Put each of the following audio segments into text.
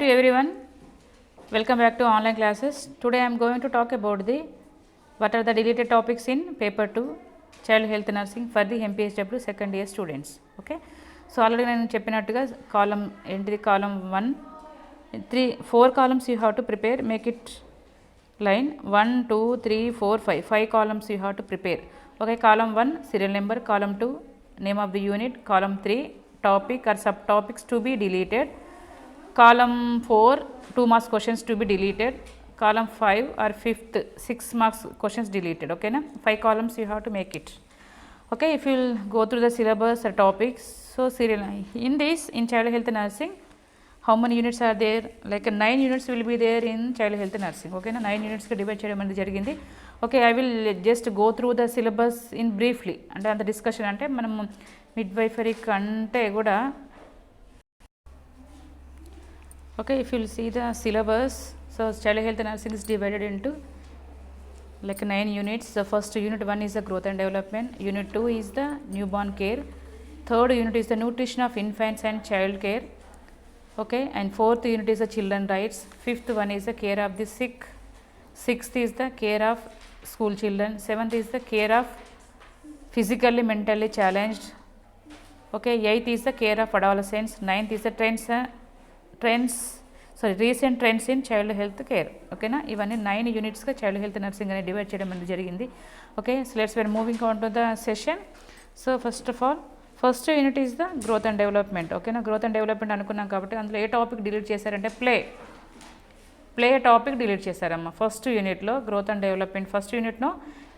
To everyone, welcome back to online classes. Today I am going to talk about what are the deleted topics in paper 2 child health nursing for the MPHW second year students. Okay, so already నేను చెప్పినట్టుగా కాలం ఏంటిది కాలం 1 4 columns you have to prepare, make it line 1 2 3 4 5 columns you have to prepare. Okay, column 1 serial number, column 2 name of the unit, column 3 topic or subtopics to be deleted, column 4 2 marks questions to be deleted, column 5 or 5th 6 marks questions deleted. Okay na, 5 columns you have to make it. Okay, if you will go through the syllabus or topics, so serial in this, in child health nursing, how many units are there? Like 9 units will be there in child health nursing. Okay na, 9 units ka divide cheyadam anedi jarigindi. Okay, I will just go through the syllabus in briefly ante anta discussion ante manam midwifery kante kuda. Okay, if you will see the syllabus, so child health nursing is divided into like 9 units. The first unit 1 is the growth and development, unit 2 is the newborn care, third unit is the nutrition of infants and child care. Okay, and fourth unit is the children rights, fifth one is the care of the sick, sixth is the care of school children, seventh is the care of physically mentally challenged. Okay, eighth is the care of adolescents, ninth is the recent trends in child health care. Okay na, ఇవన్నీ 9 units గా child health nursing అనేది divide చేయడం అనేది జరిగింది. Okay, so let's we're moving on to the session. So first of all, first unit is the growth and development. ఓకేనా, growth and development అనుకున్నాం కాబట్టి అందులో ఏ టాపిక్ డిలీట్ చేశారంటే ప్లే టాపిక్ డిలీట్ చేశారమ్మా ఫస్ట్ యూనిట్లో. గ్రోత్ అండ్ డెవలప్మెంట్ ఫస్ట్ యూనిట్ను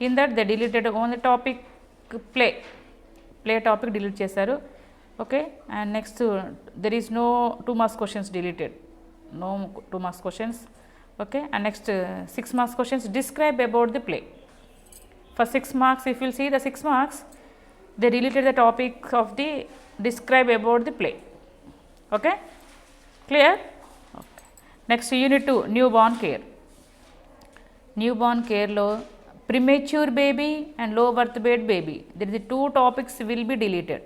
in that they deleted only topic play topic delete చేశారు. Okay, and next there is no 2 marks questions deleted, no 2 marks questions. Okay, and next 6 marks questions, describe about the play. For 6 marks, if you see the 6 marks, they deleted the topic of the describe about the play. Okay, clear? Okay. Next unit 2 newborn care. Newborn care lo premature baby and low birth weight baby, there is 2 topics will be deleted.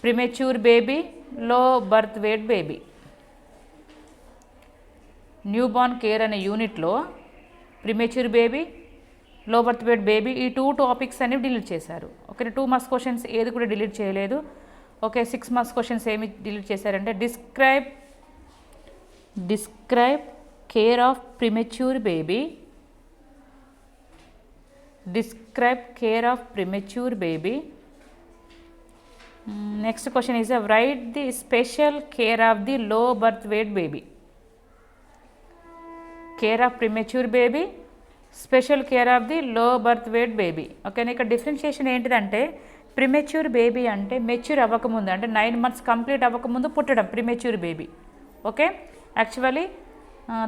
Premature baby, low birth weight baby. Newborn care అనే యూనిట్లో premature baby, లో birth weight baby, ఈ 2 topics అనేవి delete చేశారు. Okay, 2 marks questions ఏది కూడా delete చేయలేదు. Okay, 6 marks questions ఏమి డిలీట్ చేశారంటే describe care of premature baby, describe care of premature baby. Next question is write the special care of the low birth weight baby. Care of premature baby, special care of the low birth weight baby. Okay, ఇక్కడ differentiation ఏంటిదంటే premature baby అంటే mature అవ్వకముందు, అంటే 9 months complete అవ్వకముందు పుట్టడం premature baby. Okay, actually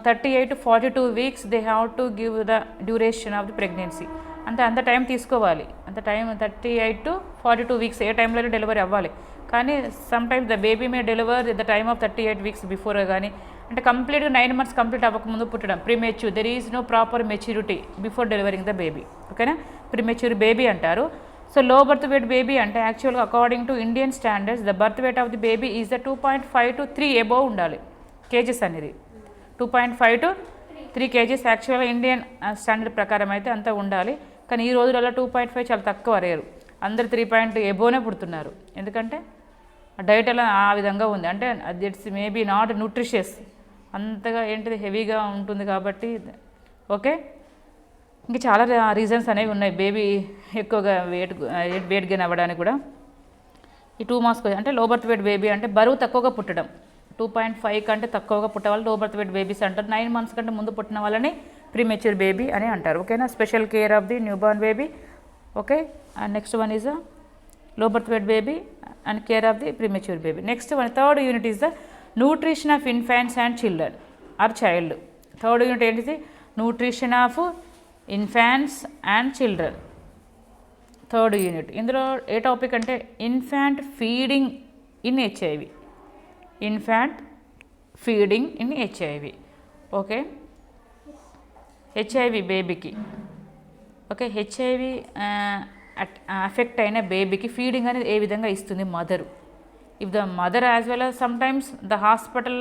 38 to 42 weeks they have to give the duration of the pregnancy. అంత time తీసుకోవాలి, అంత time 38 to 42 weeks ఏ టైంలో డెలివరీ అవ్వాలి. కానీ some times the baby may deliver the time of 38 weeks before, కానీ అంటే కంప్లీట్గా 9 months complete అవ్వకముందు పుట్టడం premature. There is no proper maturity before delivering the baby. ఓకేనా, ప్రిమెచ్యూర్ బేబీ అంటారు. So low birth weight baby అంటే యాక్చువల్గా according to Indian standards the birth weight of the baby is the 2.5 to 3 above ఉండాలి. Kgs అనేది 2.5 to 3 kgs యాక్చువల్గా Indian standard ప్రకారం అయితే అంతా ఉండాలి. కానీ ఈ రోజులలో 2.5 చాలా తక్కువ, రేరు. అందరు 3 అబోవ్నే పుడుతున్నారు. ఎందుకంటే డైట్ అలా ఆ విధంగా ఉంది, అంటే ఇట్స్ మేబీ నాట్ న్యూట్రిషియస్, అంతగా ఏంటిది హెవీగా ఉంటుంది కాబట్టి. ఓకే, ఇంకా చాలా రీజన్స్ అనేవి ఉన్నాయి బేబీ ఎక్కువగా వెయిట్ గెయిన్ అవ్వడానికి కూడా. ఈ 2 marks అంటే లో బర్త్ వెయిట్ బేబీ అంటే బరువు తక్కువగా పుట్టడం, 2.5 కంటే తక్కువగా పుట్టే వాళ్ళు లో బర్త్ వెయిట్ బేబీస్ అంటారు. 9 months కంటే ముందు పుట్టిన వాళ్ళని ప్రీమెచ్యూర్ బేబీ అని అంటారు. ఓకేనా, special care of the newborn baby. Okay, and next one is low birth weight baby and care of the premature baby. Next one third unit is the nutrition of infants and children or child. Third unit ఏంటిది? Nutrition of infants and children, third unit. ఇందులో ఏ topic అంటే infant feeding in HIV, infant feeding in HIV. Okay, HIV బేబీకి, okay, HIV affect అయిన బేబీకి feeding అనేది ఏ విధంగా ఇస్తుంది mother, if the mother as well as sometimes the hospital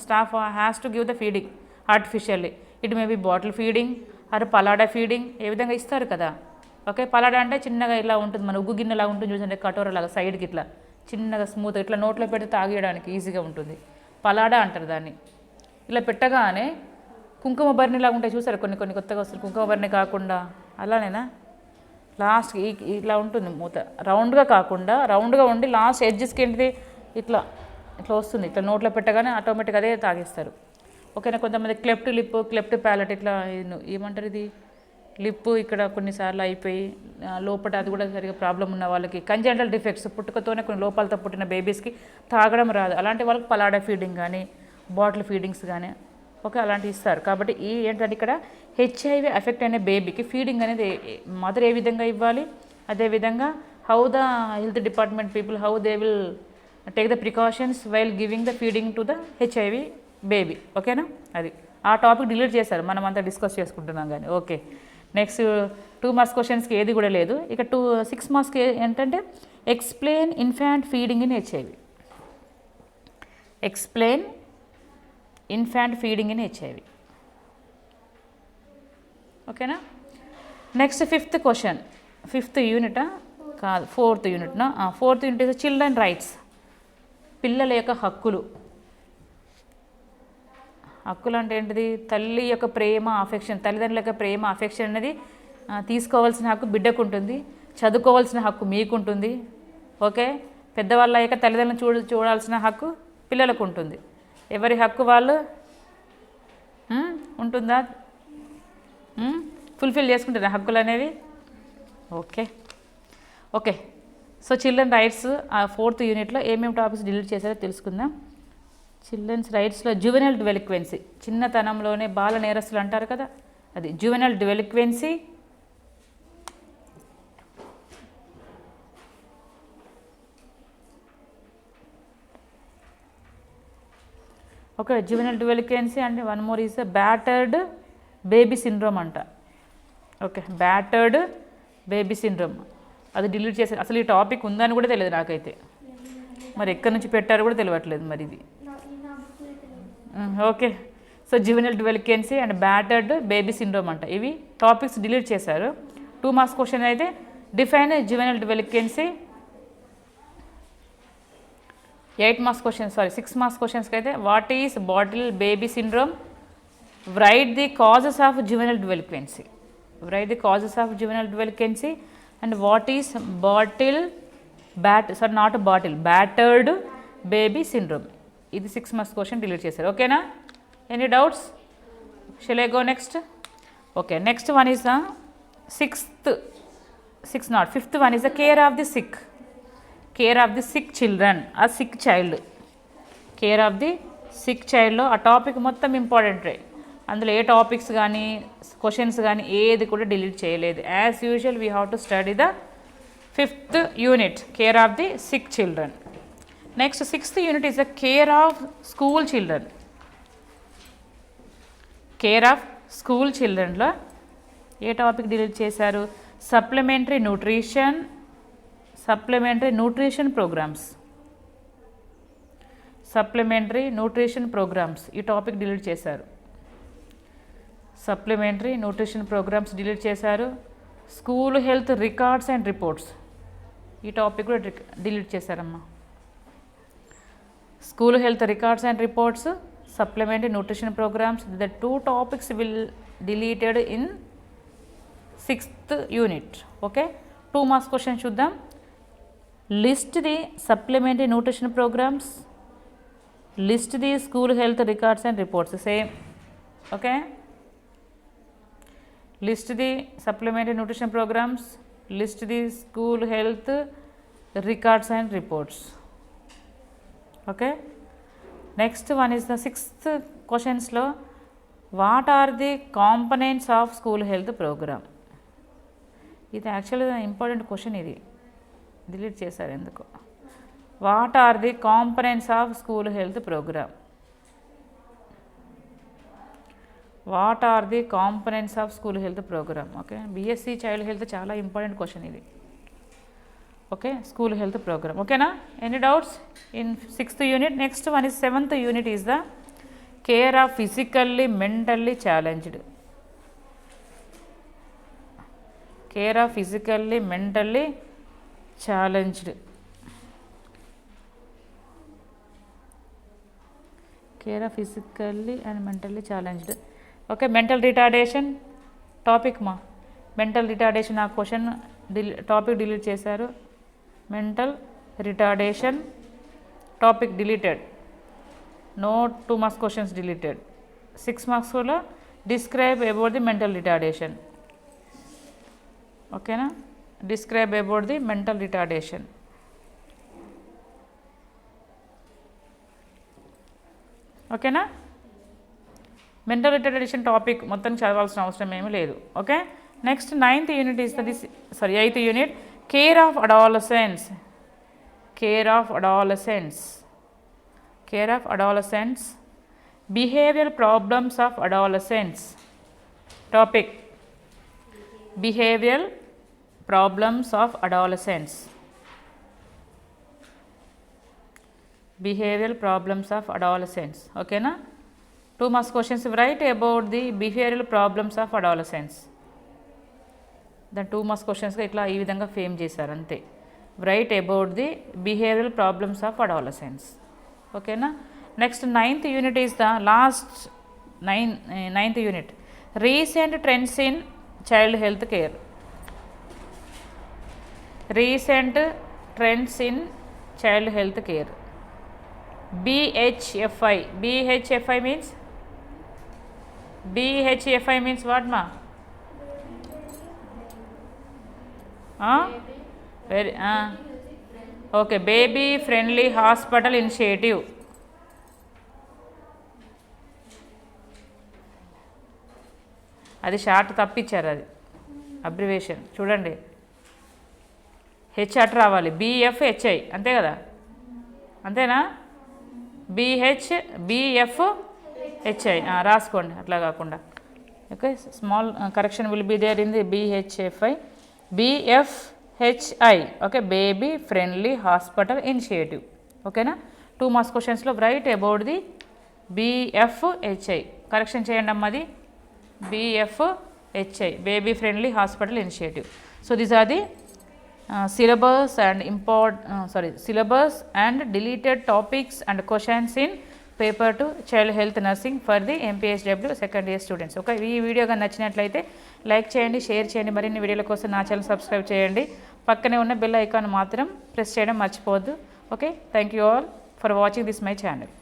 staff has to give the feeding artificially, it may be bottle feeding or పలాడా feeding ఏ విధంగా ఇస్తారు కదా. ఓకే, పలాడా అంటే చిన్నగా ఇలా ఉంటుంది, మన ఉగ్గు గిన్నెలా ఉంటుంది చూసండి, కటోరలాగా సైడ్కి ఇట్లా చిన్నగా స్మూత్ ఇట్లా నోట్లో పెడితే తాగేయడానికి ఈజీగా ఉంటుంది, పలాడా అంటారు దాన్ని. ఇలా పెట్టగానే కుంకుమ బర్ణిలాగా ఉంటాయి చూసారు, కొన్ని కొన్ని కొత్తగా వస్తుంది, కుంకుమ బర్ణి కాకుండా అలానేనా లాస్ట్కి ఇలా ఉంటుంది మూత, రౌండ్గా కాకుండా రౌండ్గా ఉండి లాస్ట్ ఎడ్జెస్కి ఏంటిది ఇట్లా ఇట్లా వస్తుంది, ఇట్లా నోట్లో పెట్టగానే ఆటోమేటిక్గా అదే తాగేస్తారు. ఓకేనా. కొంతమంది క్లెఫ్ట్ లిప్, క్లెఫ్ట్ ప్యాలెట్, ఇట్లా ఏమంటారు ఇది లిప్ ఇక్కడ కొన్నిసార్లు అయిపోయి లోపల అది కూడా సరిగా ప్రాబ్లం ఉన్న వాళ్ళకి, కంజెంటల్ డిఫెక్ట్స్ పుట్టుకతోనే కొన్ని లోపాలతో పుట్టిన బేబీస్కి తాగడం రాదు, అలాంటి వాళ్ళకి పలాడా ఫీడింగ్ కానీ బాటిల్ ఫీడింగ్స్ కానీ ఓకే అలాంటివి ఇస్తారు. కాబట్టి ఈ ఏంటంటే ఇక్కడ హెచ్ఐవి ఎఫెక్ట్ అయిన బేబీకి ఫీడింగ్ అనేది మదర్ ఏ విధంగా ఇవ్వాలి, అదేవిధంగా how the health department people how they will take the precautions while giving the feeding to the HIV baby. ఓకేనా, అది ఆ టాపిక్ డిలీట్ చేశారు, మనం అంతా డిస్కస్ చేసుకుంటున్నాం కానీ. ఓకే, నెక్స్ట్ 2 మార్క్స్ క్వశ్చన్స్కి ఏది కూడా లేదు. ఇక 6 మార్క్స్కి ఏంటంటే explain infant feeding in HIV. Explain infant feeding in HIV. ఓకేనా. నెక్స్ట్ 5th క్వశ్చన్, 5th యూనిటా కాదు 4th యూనిట్నా, 4th unit is children rights, పిల్లల యొక్క హక్కులు. హక్కులు అంటే ఏంటిది, తల్లి యొక్క ప్రేమ అఫెక్షన్, తల్లిదండ్రుల యొక్క ప్రేమ అఫెక్షన్ అనేది తీసుకోవాల్సిన హక్కు బిడ్డకు ఉంటుంది, చదువుకోవాల్సిన హక్కు మీకుంటుంది. ఓకే, పెద్దవాళ్ళ యొక్క తల్లిదండ్రులను చూడాల్సిన హక్కు పిల్లలకు ఉంటుంది. ఎవరి హక్కు వాళ్ళు ఉంటుందా, ఫుల్ఫిల్ చేసుకుంటారా హక్కులు అనేవి. Okay okay so children rights ఆ 4th యూనిట్లో ఏమేమి టాపిక్స్ డిలీట్ చేశారో తెలుసుకుందాం. చిల్డ్రన్స్ రైట్స్లో జువెనల్ డెలిక్వెన్సీ, చిన్నతనంలోనే బాల నేరస్తులు అంటారు కదా, అది జువెనల్ డెలిక్వెన్సీ. ఓకే, జువెనల్ డెలిక్వెన్సీ అంటే one more is battered baby syndrome అంట. ఓకే, బ్యాటర్డ్ బేబీ సిండ్రోమ్ అది డిలీట్ చేశారు. అసలు ఈ టాపిక్ ఉందని కూడా తెలియదు నాకైతే, మరి ఎక్కడి నుంచి పెట్టారో కూడా తెలియట్లేదు మరి ఇది. Okay, so juvenile delinquency and battered baby syndrome అంట, ఇవి టాపిక్స్ డిలీట్ చేశారు. 2 మార్క్స్ క్వశ్చన్ అయితే define juvenile delinquency. 8 marks question 6 marks క్వశ్చన్స్కి అయితే what is bottle baby syndrome, write the causes of juvenile delinquency, write the causes of juvenile delinquency and what is battered baby syndrome. ఇది 6 marks question delete చేశారు. ఓకేనా, any doubts? Shall I go next? Okay, next one is the 5th one is the care of the sick, care of the sick children, ఆ sick child, care of the sick చైల్డ్లో ఆ topic మొత్తం ఇంపార్టెంటే, అందులో ఏ topics కానీ questions కానీ ఏది కూడా డిలీట్ చేయలేదు. As usual we have to study the 5th unit, care of the sick children. Next 6th unit is the care of school children, care of school చిల్డ్రన్లో ఏ టాపిక్ డిలీట్ చేశారు, supplementary nutrition programmes, supplementary nutrition programmes ఈ topic delete చేశారు. Supplementary nutrition programmes delete చేశారు. School health records and reports ఈ topic కూడా delete చేశారమ్మా. School health records and reports, supplementary nutrition programmes, the 2 topics will deleted in 6th unit. Okay, 2 marks question చూద్దాం. List the supplementary nutrition programmes, list the school health records and reports, same. Okay, list the supplementary nutrition programmes, list the school health records and reports. Okay, next one is the 6th క్వశ్చన్స్లో what are the components of school health programme. ఇది యాక్చువల్గా important question, ఇది delete చేశారు ఎందుకు. What are the components of school health programme, what are the components of school health programme. Okay, BSc child health చాలా important question ఇది. Okay, school health programme. ఓకేనా? Any doubts in 6th unit? Next one is 7th unit is the care of physically mentally challenged. Care of physically mentally challenged. Care of physically and mentally challenged. Okay, mental retardation topic మా. Mental retardation ఆ question topic delete చేశారు. Mental retardation topic deleted. No 2 marks questions deleted. 6 మార్క్స్లో describe about the mental retardation. ఓకేనా? Describe about the mental retardation. ఓకేనా? Mental retardation topic మొత్తం చదవాల్సిన అవసరం ఏమీ లేదు. Okay, next 9th unit is the 8th unit care of adolescence. Care of adolescence. Care of adolescence. Behaviour problems of adolescence topic. Behaviour problems of adolescence. Behaviour problems of adolescence. ఓకేనా? 2 marks questions write about the behavioural problems of adolescence. దాని 2 marks క్వశ్చన్స్గా ఇట్లా ఈ విధంగా frame చేశారు అంతే. Write about the behavioural problems of adolescence. ఓకేనా? Next 9th unit is the last 9th unit recent trends in child health care. Recent trends in child health care. BHFI. BHFI means? BHFI means what ma? Very okay, baby friendly hospital initiative. అది short తప్పిచ్చారు, అది abbreviation చూడండి. H at రావాలి, BFHI అంతే కదా, అంతేనా? BFHI రాసుకోండి అట్లా కాకుండా. Okay, small correction will be there in the BHFI. BFHI okay, baby friendly hospital initiative. ఓకేనా? 2 మార్క్స్ క్వశ్చన్స్లో write about the BFHI. Correction చేయండి అమ్మది. BFHI baby friendly hospital initiative. So these are the syllabus and deleted topics and questions in paper 2 child health nursing for the MPHW second year students. Okay, ఈ video కానీ నచ్చినట్లయితే like చేయండి, share చేయండి. మరిన్ని వీడియోల కోసం నా ఛానల్ సబ్స్క్రైబ్ చేయండి. పక్కనే ఉన్న బెల్ ఐకాన్ మాత్రం ప్రెస్ చేయడం మర్చిపోవద్దు. Okay, thank you all for watching this my channel.